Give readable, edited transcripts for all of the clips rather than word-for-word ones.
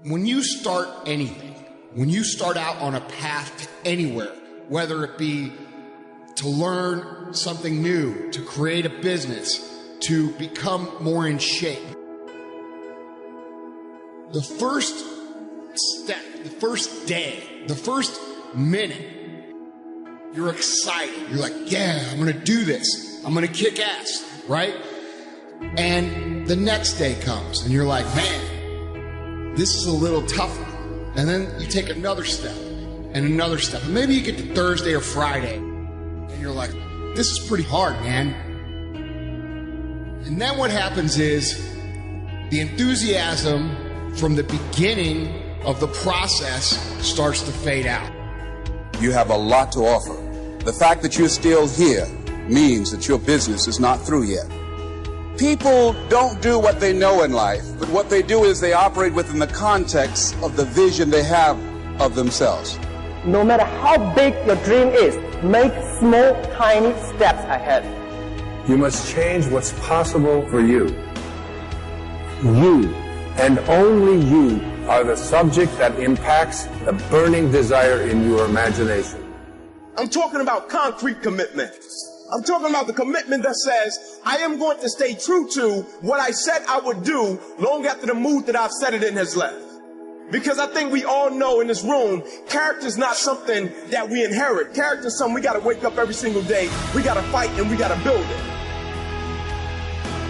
When you start anything, when you start out on a path to anywhere, whether it be to learn something new, to create a business, to become more in shape, the first step, the first day, the first minute, you're excited. You're like, yeah, I'm going to do this. I'm going to kick ass, right? And the next day comes and you're like, man, this is a little tougher. And then you take another step and another step. And maybe you get to Thursday or Friday and you're like, this is pretty hard, man. And then what happens is the enthusiasm from the beginning of the process starts to fade out. You have a lot to offer. The fact that you're still here means that your business is not through yet. People don't do what they know in life, but what they do is they operate within the context of the vision they have of themselves. No matter how big your dream is, make small, tiny steps ahead. You must change what's possible for you. You, and only you, are the subject that impacts the burning desire in your imagination. I'm talking about concrete commitment. I'm talking about the commitment that says, I am going to stay true to what I said I would do long after the mood that I've set it in has left. Because I think we all know in this room, character is not something that we inherit. Character is something we got to wake up every single day. We got to fight and we got to build it.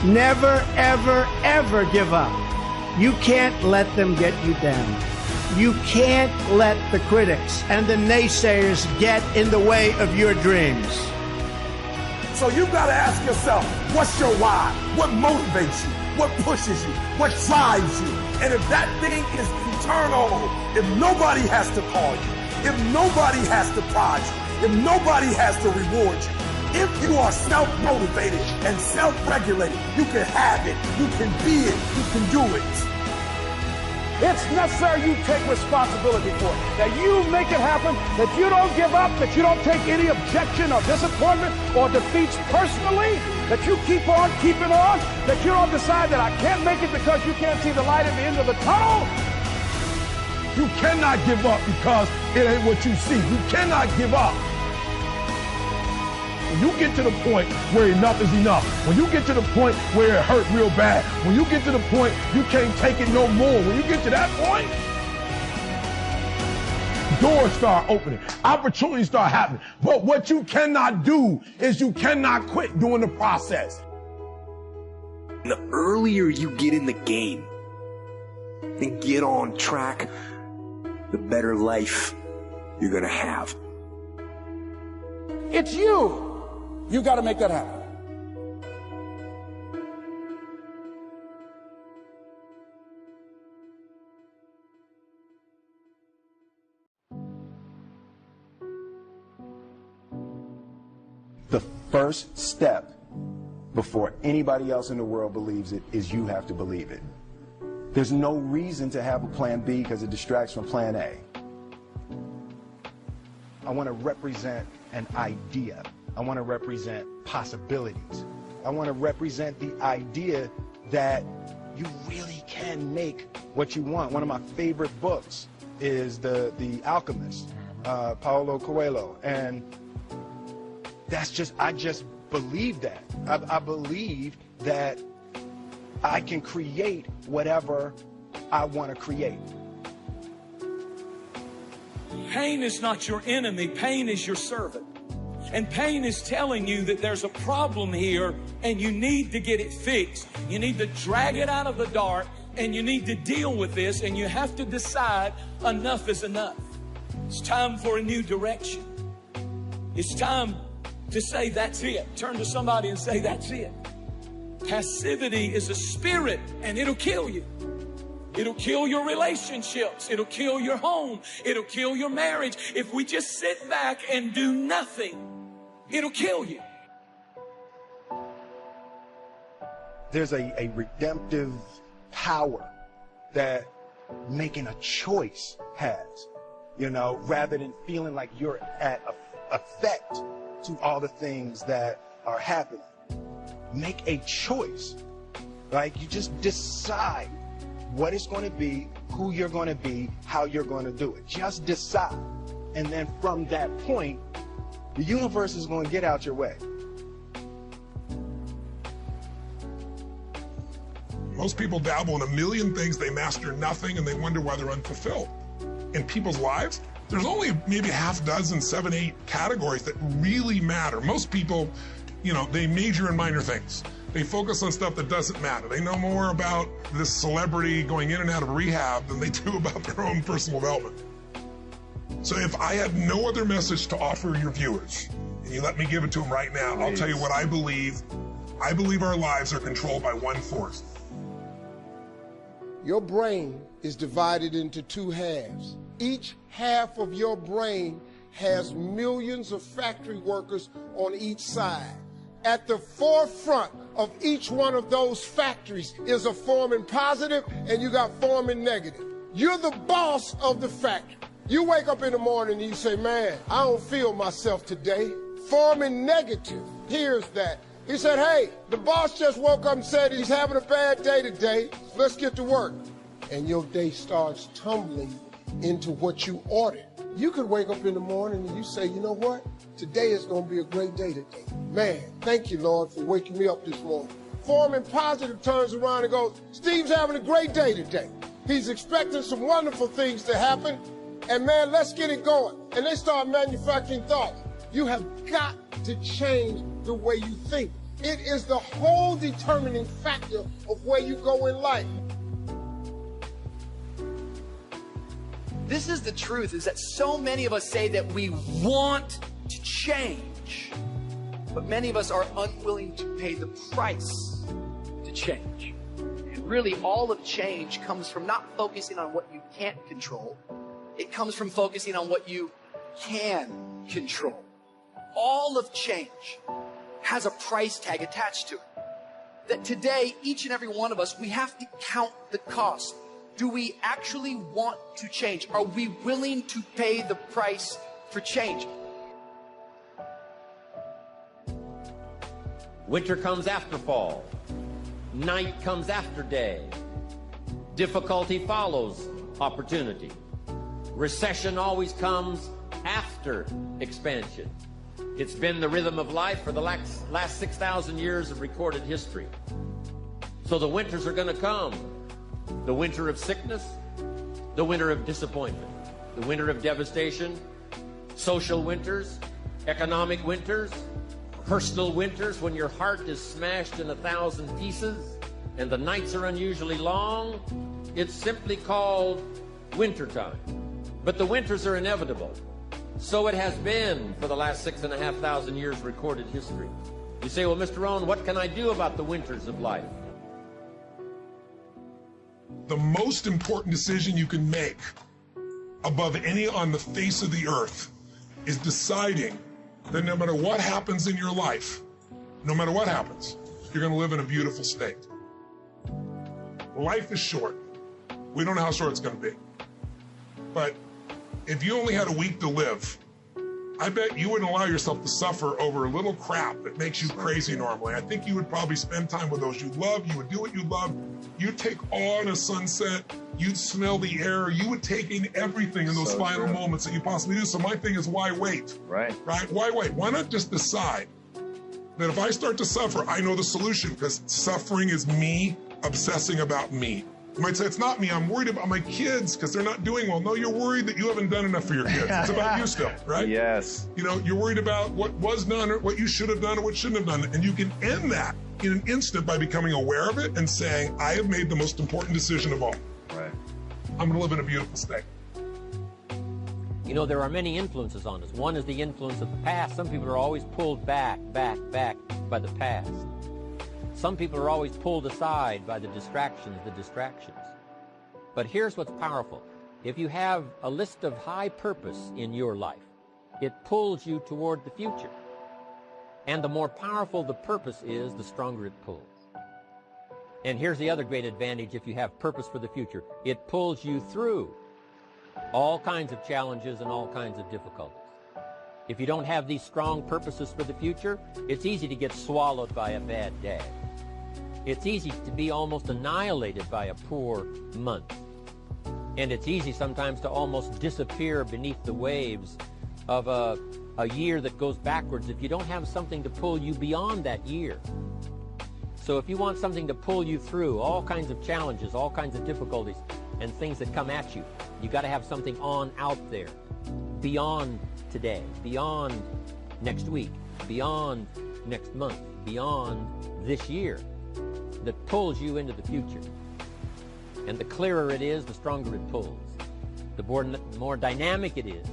Never, ever, ever give up. You can't let them get you down. You can't let the critics and the naysayers get in the way of your dreams. So you've got to ask yourself, what's your why? What motivates you? What pushes you? What drives you? And if that thing is eternal, if nobody has to call you, if nobody has to prod you, if nobody has to reward you, if you are self-motivated and self-regulated, you can have it, you can be it, you can do it. It's necessary you take responsibility for it, that you make it happen, that you don't give up, that you don't take any objection or disappointment or defeats personally, that you keep on keeping on, that you don't decide that I can't make it because you can't see the light at the end of the tunnel. You cannot give up because it ain't what you see. You cannot give up. When you get to the point where enough is enough, when you get to the point where it hurt real bad, when you get to the point you can't take it no more, when you get to that point, doors start opening, opportunities start happening. But what you cannot do is you cannot quit doing the process. The earlier you get in the game and get on track, the better life you're gonna have. It's you. You got to make that happen. The first step before anybody else in the world believes it is you have to believe it. There's no reason to have a plan B because it distracts from plan A. I want to represent an idea. I want to represent possibilities. I want to represent the idea that you really can make what you want. One of my favorite books is The Alchemist, Paulo Coelho. And I just believe that. I believe that I can create whatever I want to create. Pain is not your enemy. Pain is your servant. And pain is telling you that there's a problem here and you need to get it fixed. You need to drag it out of the dark and you need to deal with this, and you have to decide enough is enough. It's time for a new direction. It's time to say that's it. Turn to somebody and say that's it. Passivity is a spirit and it'll kill you. It'll kill your relationships. It'll kill your home. It'll kill your marriage. If we just sit back and do nothing, it'll kill you. There's a redemptive power that making a choice has, rather than feeling like you're at effect to all the things that are happening. Make a choice. Like, you just decide what it's going to be, who you're going to be, how you're going to do it. Just decide. And then from that point, the universe is going to get out your way. Most people dabble in a million things, they master nothing, and they wonder why they're unfulfilled. In people's lives, there's only maybe half dozen, 7, 8 categories that really matter. Most people, you know, they major in minor things. They focus on stuff that doesn't matter. They know more about this celebrity going in and out of rehab than they do about their own personal development. So if I had no other message to offer your viewers, and you let me give it to them right now, I'll tell you what I believe. I believe our lives are controlled by one force. Your brain is divided into 2 halves. Each half of your brain has millions of factory workers on each side. At the forefront of each one of those factories is a forming positive, and you got forming negative. You're the boss of the factory. You wake up in the morning and you say, man, I don't feel myself today. Forming negative hears that. He said, hey, the boss just woke up and said he's having a bad day today. Let's get to work. And your day starts tumbling into what you ordered. You could wake up in the morning and you say, you know what? Today is going to be a great day today. Man, thank you, Lord, for waking me up this morning. Forming positive turns around and goes, Steve's having a great day today. He's expecting some wonderful things to happen. And man, let's get it going. And they start manufacturing thoughts. You have got to change the way you think. It is the whole determining factor of where you go in life. This is the truth, is that so many of us say that we want to change, but many of us are unwilling to pay the price to change. And really, all of change comes from not focusing on what you can't control. It comes from focusing on what you can control. All of change has a price tag attached to it. That today, each and every one of us, we have to count the cost. Do we actually want to change? Are we willing to pay the price for change? Winter comes after fall. Night comes after day. Difficulty follows opportunity. Recession always comes after expansion. It's been the rhythm of life for the last 6,000 years of recorded history. So the winters are going to come. The winter of sickness, the winter of disappointment, the winter of devastation, social winters, economic winters, personal winters when your heart is smashed in 1,000 pieces and the nights are unusually long. It's simply called wintertime. But the winters are inevitable. So it has been for the last 6,500 years recorded history. You say, well, Mr. Rohn, what can I do about the winters of life? The most important decision you can make above any on the face of the earth is deciding that no matter what happens in your life, no matter what happens, you're going to live in a beautiful state. Life is short. We don't know how short it's going to be. But if you only had a week to live, I bet you wouldn't allow yourself to suffer over a little crap that makes you crazy normally. I think you would probably spend time with those you love. You would do what you love. You'd take awe in a sunset. You'd smell the air. You would take in everything in those final moments that you possibly do. So my thing is, why wait? Right? Why wait? Why not just decide that if I start to suffer, I know the solution, because suffering is me obsessing about me. You might say, it's not me, I'm worried about my kids because they're not doing well. No, you're worried that you haven't done enough for your kids. It's about you still, right? Yes. You know, you're worried about what was done or what you should have done or what shouldn't have done. And you can end that in an instant by becoming aware of it and saying, I have made the most important decision of all. Right. I'm going to live in a beautiful state. You know, there are many influences on us. One is the influence of the past. Some people are always pulled back by the past. Some people are always pulled aside by the distractions. But here's what's powerful. If you have a list of high purpose in your life, it pulls you toward the future. And the more powerful the purpose is, the stronger it pulls. And here's the other great advantage if you have purpose for the future. It pulls you through all kinds of challenges and all kinds of difficulties. If you don't have these strong purposes for the future, it's easy to get swallowed by a bad day. It's easy to be almost annihilated by a poor month. And it's easy sometimes to almost disappear beneath the waves of a year that goes backwards if you don't have something to pull you beyond that year. So if you want something to pull you through all kinds of challenges, all kinds of difficulties, and things that come at you, you got to have something on out there, beyond today, beyond next week, beyond next month, beyond this year, that pulls you into the future. And the clearer it is, the stronger it pulls. The more dynamic it is,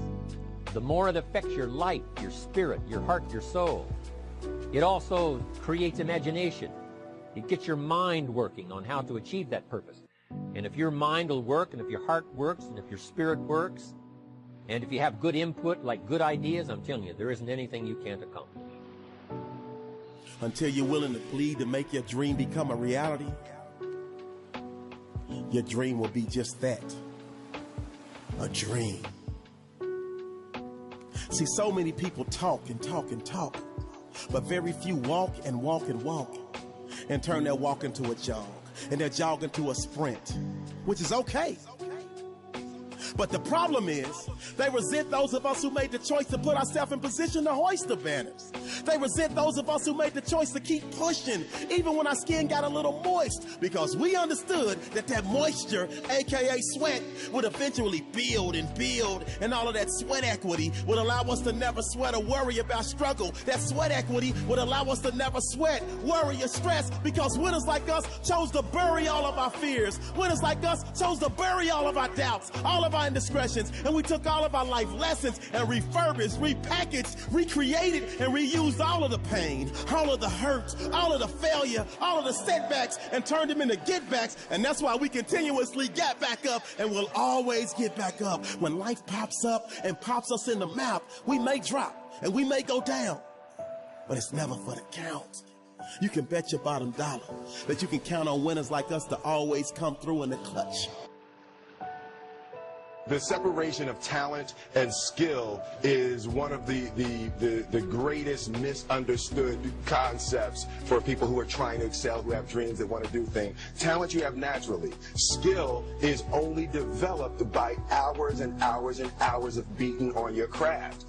the more it affects your life, your spirit, your heart, your soul. It also creates imagination. It gets your mind working on how to achieve that purpose. And if your mind will work, and if your heart works, and if your spirit works, and if you have good input, like good ideas, I'm telling you, there isn't anything you can't accomplish. Until you're willing to bleed to make your dream become a reality, your dream will be just that, a dream. See, so many people talk and talk and talk, but very few walk and walk and walk and turn their walk into a jog and their jog into a sprint, which is okay. But the problem is, they resent those of us who made the choice to put ourselves in position to hoist the banners. They resent those of us who made the choice to keep pushing, even when our skin got a little moist, because we understood that that moisture, aka sweat, would eventually build, and all of that sweat equity would allow us to never sweat or worry about struggle. That sweat equity would allow us to never sweat, worry, or stress, because winners like us chose to bury all of our fears. Winners like us chose to bury all of our doubts, all of our indiscretions, and we took all of our life lessons and refurbished, repackaged, recreated, and reused all of the pain, all of the hurt, all of the failure, all of the setbacks, and turned them into get-backs. And that's why we continuously get back up, and we'll always get back up. When life pops up and pops us in the mouth, we may drop and we may go down, but it's never for the count. You can bet your bottom dollar that you can count on winners like us to always come through in the clutch. The separation of talent and skill is one of the greatest misunderstood concepts for people who are trying to excel, who have dreams, that want to do things. Talent you have naturally. Skill is only developed by hours and hours and hours of beating on your craft.